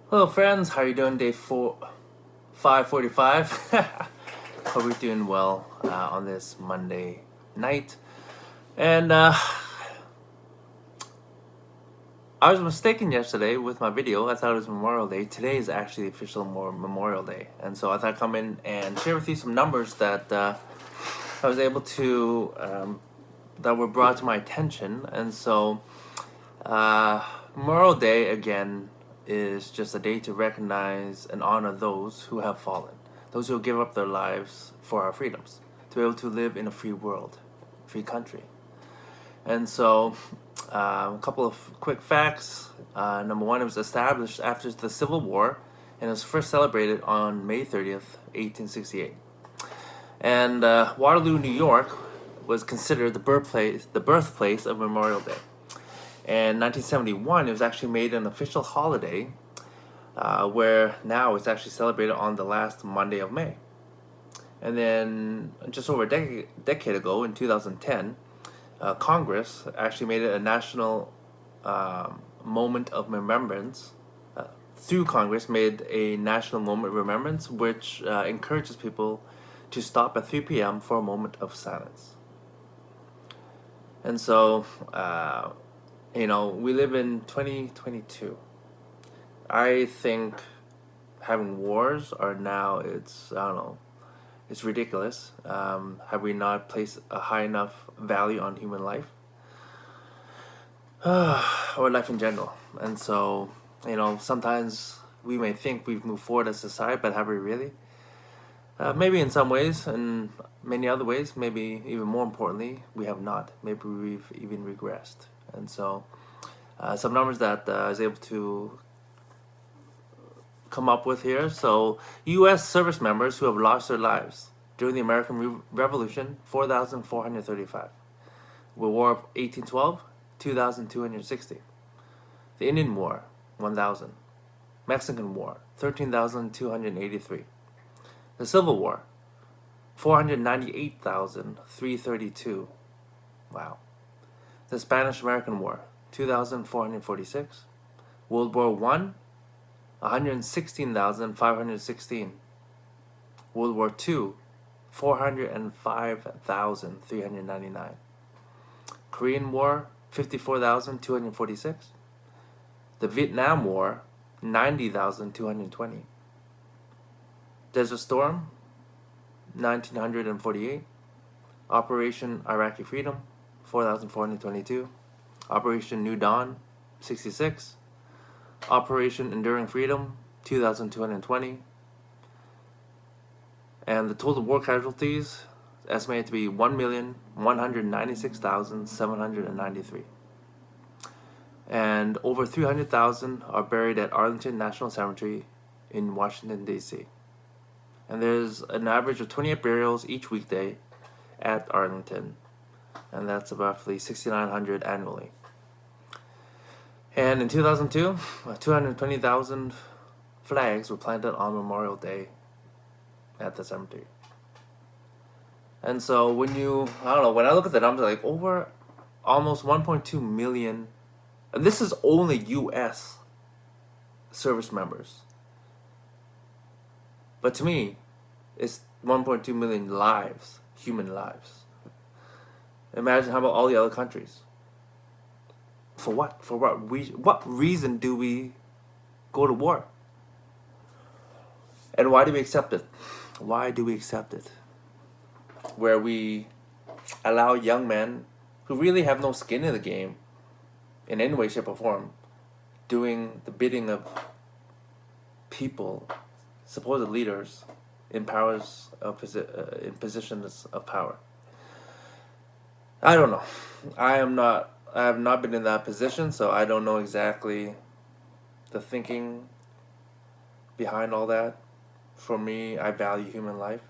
Hello friends, how are you doing? Day 5:45. Hope you're doing well on this Monday night. And I was mistaken yesterday with my video. I thought it was Memorial Day. Today is actually the official Memorial Day, and so I thought I'd come in and share with you some numbers that I was able to that were brought to my attention. And so Memorial Day again is just a day to recognize and honor those who have fallen, those who give up their lives for our freedoms, to be able to live in a free world, free country. And so, a couple of quick facts. Number one, it was established after the Civil War, and it was first celebrated on May 30th, 1868. And Waterloo, New York, was considered the birthplace of Memorial Day. In 1971, it was actually made an official holiday, where now it's actually celebrated on the last Monday of May. And then just over a decade ago, in 2010, Congress actually made it a national moment of remembrance. Through Congress, made a national moment of remembrance, which encourages people to stop at 3 p.m. for a moment of silence. And so, we live in 2022. I think having wars are now, it's ridiculous. Have we not placed a high enough value on human life? Or life in general. And so, sometimes we may think we've moved forward as a society, but have we really? Maybe in some ways, and many other ways, maybe even more importantly, we have not. Maybe we've even regressed. And so, some numbers that I was able to come up with here. So, U.S. service members who have lost their lives during the American Revolution, 4,435. World War 1812, 2,260. The Indian War, 1,000. Mexican War, 13,283. The Civil War, 498,332. Wow. The Spanish-American War, 2,446. World War I, 116,516. World War II, 405,399. Korean War, 54,246. The Vietnam War, 90,220. Desert Storm, 1948. Operation Iraqi Freedom, 4,422. Operation New Dawn, 66. Operation Enduring Freedom, 2,220. And the total war casualties estimated to be 1,196,793. And over 300,000 are buried at Arlington National Cemetery in Washington, D.C. And there's an average of 28 burials each weekday at Arlington. And that's roughly 6,900 annually. And in 2002, 220,000 flags were planted on Memorial Day at the cemetery. And so when I look at the numbers, like over almost 1.2 million, and this is only U.S. service members. But to me, it's 1.2 million lives, human lives. Imagine how about all the other countries? For what? For what reason do we go to war? And why do we accept it? Why do we accept it? Where we allow young men who really have no skin in the game, in any way, shape, or form, doing the bidding of people, supposed leaders, in positions of power. I don't know. I have not been in that position, so I don't know exactly the thinking behind all that. For me, I value human life.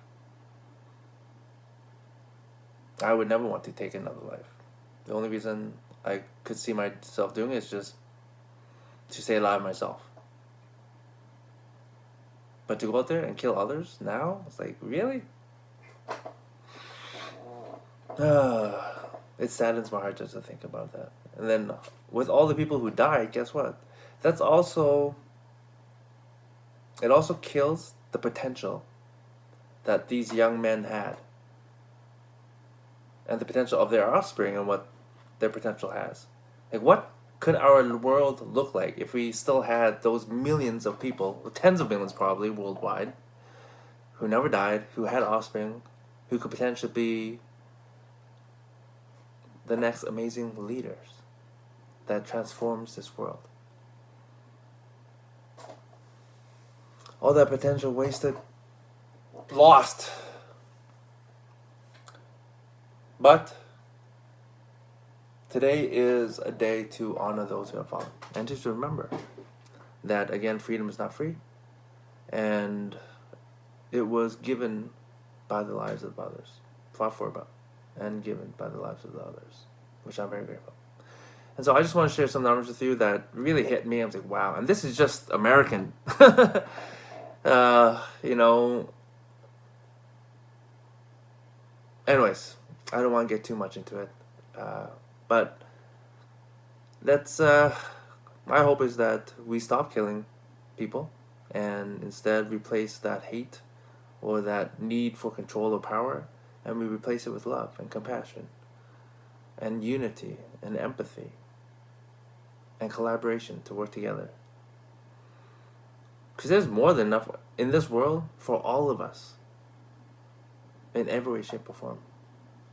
I would never want to take another life. The only reason I could see myself doing it is just to stay alive myself. But to go out there and kill others now, it's like, really? It saddens my heart just to think about that. And then with all the people who died, guess what? That's also it also kills the potential that these young men had, and the potential of their offspring and what their potential has. Like, what could our world look like if we still had those millions of people, tens of millions probably worldwide, who never died, who had offspring, who could potentially be the next amazing leaders that transforms this world? All that potential wasted, lost. But today is a day to honor those who have fallen. And just remember that, again, freedom is not free. And it was given by the lives of others, fought for about, and given by the lives of the others, which I'm very grateful. And so I just want to share some numbers with you that really hit me. I was like, wow. And this is just American. You know. Anyways, I don't want to get too much into it. But that's, my hope is that we stop killing people and instead replace that hate or that need for control or power, and we replace it with love and compassion and unity and empathy and collaboration to work together. Because there's more than enough in this world for all of us, in every way, shape, or form.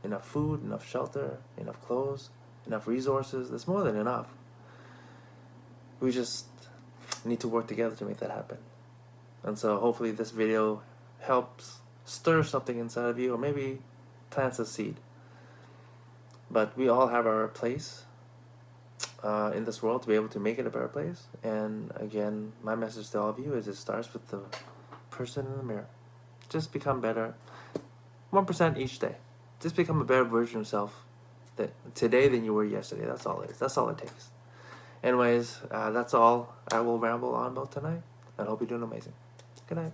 Enough food, enough shelter, enough clothes, enough resources. There's more than enough. We just need to work together to make that happen. And so hopefully this video helps stir something inside of you, or maybe plants a seed. But we all have our place in this world to be able to make it a better place. And again, my message to all of you is it starts with the person in the mirror. Just become better, 1% each day. Just become a better version of yourself today than you were yesterday. That's all it is. That's all it takes. Anyways, that's all I will ramble on about tonight. I hope you're doing amazing. Good night.